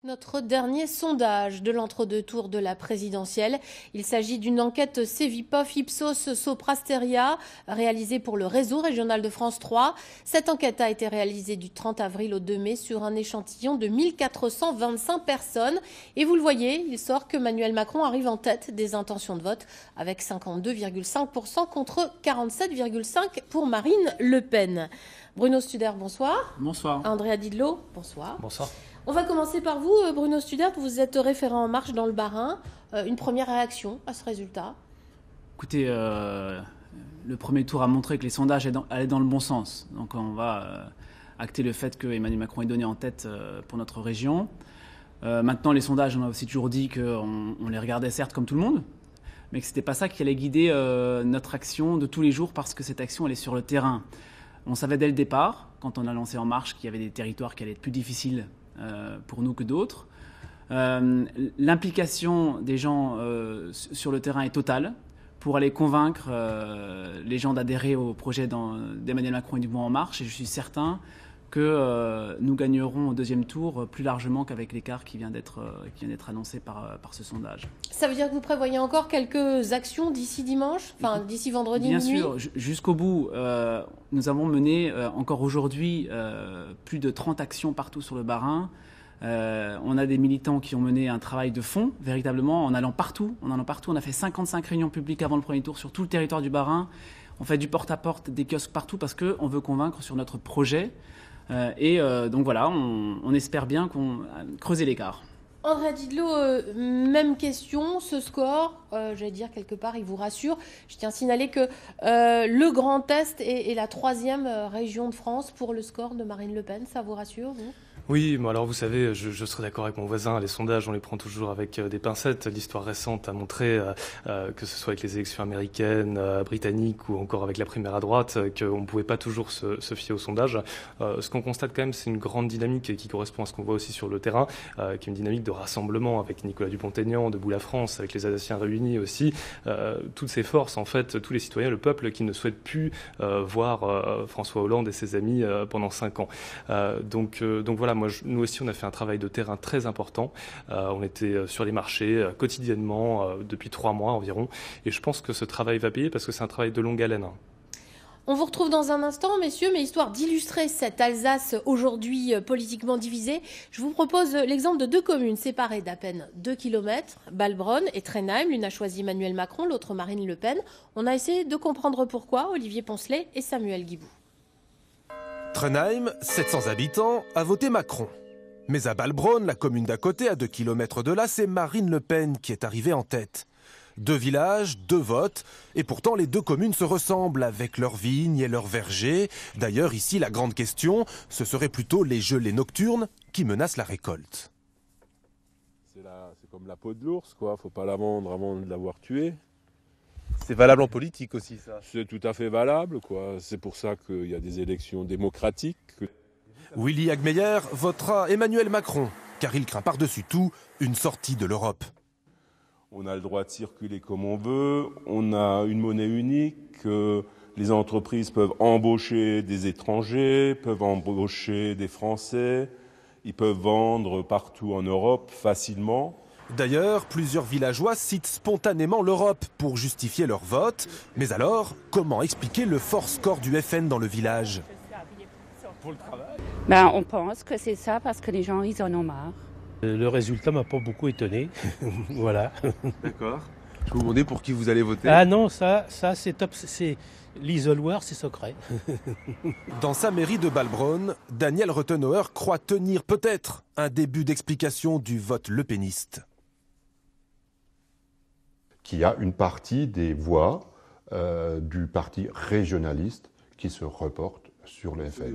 Notre dernier sondage de l'entre-deux tours de la présidentielle. Il s'agit d'une enquête Cevipof Ipsos Soprasteria réalisée pour le réseau régional de France 3. Cette enquête a été réalisée du 30 avril au 2 mai sur un échantillon de 1425 personnes. Et vous le voyez, il sort qu'Emmanuel Macron arrive en tête des intentions de vote avec 52,5% contre 47,5% pour Marine Le Pen. Bruno Studer, bonsoir. Bonsoir. Andrea Didlot, bonsoir. Bonsoir. On va commencer par vous, Bruno Studer. Vous êtes référent En Marche dans le Bas-Rhin. Une première réaction à ce résultat? Écoutez, le premier tour a montré que les sondages allaient dans le bon sens. Donc on va acter le fait que Emmanuel Macron est donné en tête pour notre région. Maintenant, les sondages, on a aussi toujours dit qu'on les regardait certes comme tout le monde, mais que ce n'était pas ça qui allait guider notre action de tous les jours, parce que cette action, elle est sur le terrain. On savait dès le départ, quand on a lancé En Marche, qu'il y avait des territoires qui allaient être plus difficiles pour nous que d'autres. L'implication des gens sur le terrain est totale pour aller convaincre les gens d'adhérer au projet d'Emmanuel Macron et du mouvement En Marche. Et je suis certain que nous gagnerons au deuxième tour plus largement qu'avec l'écart qui vient d'être annoncé par ce sondage. Ça veut dire que vous prévoyez encore quelques actions d'ici dimanche, enfin d'ici vendredi minuit? Bien sûr, jusqu'au bout. Nous avons mené encore aujourd'hui plus de 30 actions partout sur le Bas-Rhin. On a des militants qui ont mené un travail de fond, véritablement, en allant partout. On a fait 55 réunions publiques avant le premier tour sur tout le territoire du Bas-Rhin. On fait du porte-à-porte, des kiosques partout, parce qu'on veut convaincre sur notre projet. Donc voilà, on espère bien qu'on creuse l'écart. Andrea Didlot, même question, ce score, j'allais dire quelque part, il vous rassure. Je tiens à signaler que le Grand Est est la troisième région de France pour le score de Marine Le Pen. Ça vous rassure, vous ? Oui, mais alors vous savez, je serais d'accord avec mon voisin, les sondages, on les prend toujours avec des pincettes. L'histoire récente a montré, que ce soit avec les élections américaines, britanniques ou encore avec la primaire à droite, qu'on ne pouvait pas toujours se fier aux sondages. Ce qu'on constate quand même, c'est une grande dynamique qui correspond à ce qu'on voit aussi sur le terrain, qui est une dynamique de rassemblement avec Nicolas Dupont-Aignan, Debout la France, avec les Alsaciens réunis aussi. Toutes ces forces, en fait, tous les citoyens, le peuple qui ne souhaite plus voir François Hollande et ses amis pendant 5 ans. Donc voilà. Nous aussi, on a fait un travail de terrain très important. On était sur les marchés quotidiennement depuis 3 mois environ. Et je pense que ce travail va payer parce que c'est un travail de longue haleine. On vous retrouve dans un instant, messieurs, mais histoire d'illustrer cette Alsace aujourd'hui politiquement divisée, je vous propose l'exemple de 2 communes séparées d'à peine 2 km, Balbronn et Trenheim. L'une a choisi Emmanuel Macron, l'autre Marine Le Pen. On a essayé de comprendre pourquoi, Olivier Poncelet et Samuel Guibou. Trenheim, 700 habitants, a voté Macron. Mais à Balbronn, la commune d'à côté, à 2 km de là, c'est Marine Le Pen qui est arrivée en tête. 2 villages, 2 votes, et pourtant les 2 communes se ressemblent avec leurs vignes et leurs vergers. D'ailleurs, ici, la grande question, ce serait plutôt les gelées nocturnes qui menacent la récolte. C'est comme la peau de l'ours, quoi. Faut pas la vendre avant de l'avoir tuée. C'est valable en politique aussi, ça. C'est tout à fait valable, quoi. C'est pour ça qu'il y a des élections démocratiques. Willy Hagmeyer votera Emmanuel Macron, car il craint par-dessus tout une sortie de l'Europe. On a le droit de circuler comme on veut, on a une monnaie unique, les entreprises peuvent embaucher des étrangers, peuvent embaucher des Français, ils peuvent vendre partout en Europe facilement. D'ailleurs, plusieurs villageois citent spontanément l'Europe pour justifier leur vote. Mais alors, comment expliquer le fort score du FN dans le village ? On pense que c'est ça parce que les gens, ils en ont marre. Le résultat m'a pas beaucoup étonné. Voilà. D'accord. Je peux vous demander pour qui vous allez voter ? Ah non, ça c'est top. C'est l'isoloir, c'est secret. Dans sa mairie de Balbronn, Daniel Rothenauer croit tenir peut-être un début d'explication du vote lepéniste. Qu'il y a une partie des voix du parti régionaliste qui se reportent sur le FN.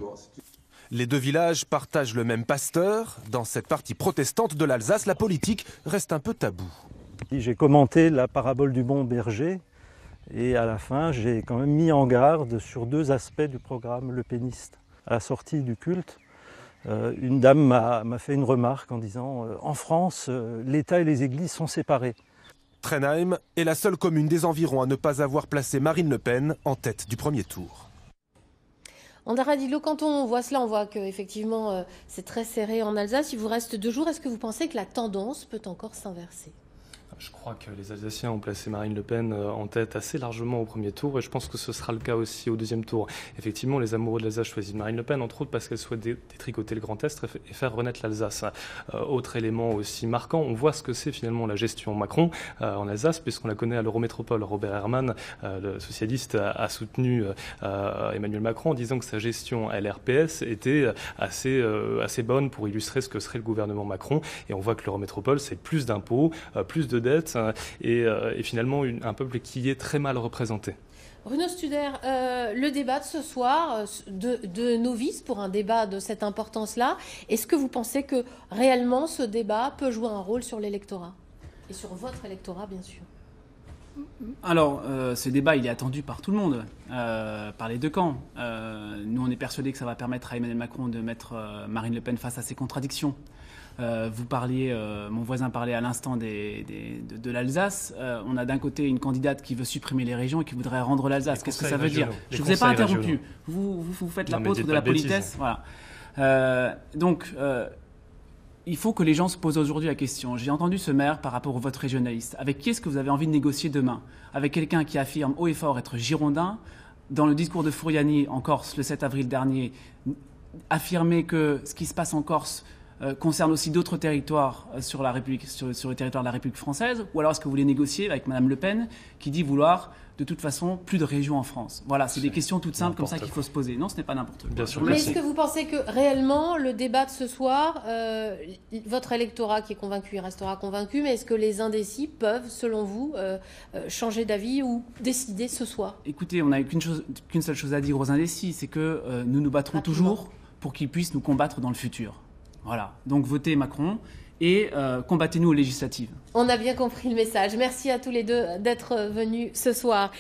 Les 2 villages partagent le même pasteur. Dans cette partie protestante de l'Alsace, la politique reste un peu tabou. J'ai commenté la parabole du bon berger et à la fin, j'ai quand même mis en garde sur 2 aspects du programme lepéniste. À la sortie du culte, une dame m'a fait une remarque en disant « En France, l'État et les églises sont séparés ». Trenheim est la seule commune des environs à ne pas avoir placé Marine Le Pen en tête du premier tour. Andara Dilo, quand on voit cela, on voit qu'effectivement c'est très serré en Alsace. Il vous reste 2 jours. Est-ce que vous pensez que la tendance peut encore s'inverser ? Je crois que les Alsaciens ont placé Marine Le Pen en tête assez largement au premier tour et je pense que ce sera le cas aussi au deuxième tour. Effectivement, les amoureux de l'Alsace choisissent Marine Le Pen, entre autres parce qu'elle souhaite détricoter le Grand Est et faire renaître l'Alsace. Autre élément aussi marquant, on voit ce que c'est finalement la gestion Macron en Alsace, puisqu'on la connaît à l'Eurométropole. Robert Herrmann, le socialiste, a soutenu Emmanuel Macron en disant que sa gestion LRPS était assez bonne pour illustrer ce que serait le gouvernement Macron. Et on voit que l'Eurométropole, c'est plus d'impôts, plus de dettes et finalement un peuple qui est très mal représenté. Bruno Studer, le débat de ce soir, de novices pour un débat de cette importance-là, est-ce que vous pensez que réellement ce débat peut jouer un rôle sur l'électorat ? Et sur votre électorat, bien sûr. Alors, ce débat, il est attendu par tout le monde, par les deux camps. Nous, on est persuadés que ça va permettre à Emmanuel Macron de mettre Marine Le Pen face à ses contradictions. Vous parliez, mon voisin parlait à l'instant de l'Alsace. On a d'un côté une candidate qui veut supprimer les régions et qui voudrait rendre l'Alsace. Qu'est-ce que ça veut dire ? Je ne vous ai pas interrompu. Vous faites l'apôtre de la politesse. Voilà. Donc, il faut que les gens se posent aujourd'hui la question. J'ai entendu ce maire par rapport au vote régionaliste. Avec qui est-ce que vous avez envie de négocier demain ? Avec quelqu'un qui affirme haut et fort être girondin. Dans le discours de Fouriani en Corse le 7 avril dernier, affirmer que ce qui se passe en Corse concerne aussi d'autres territoires sur le territoire de la République française, ou alors est-ce que vous voulez négocier avec Mme Le Pen qui dit vouloir de toute façon plus de régions en France ? Voilà, c'est des questions toutes simples comme ça qu'il faut se poser. Non, ce n'est pas n'importe quoi. Bien sûr. Mais est-ce que vous pensez que réellement le débat de ce soir, votre électorat qui est convaincu, il restera convaincu, mais est-ce que les indécis peuvent, selon vous, changer d'avis ou décider ce soir ? Écoutez, on n'a qu'une seule chose à dire aux indécis, c'est que nous nous battrons toujours pour qu'ils puissent nous combattre dans le futur. Voilà, donc votez Macron et combattez-nous aux législatives. On a bien compris le message. Merci à tous les deux d'être venus ce soir.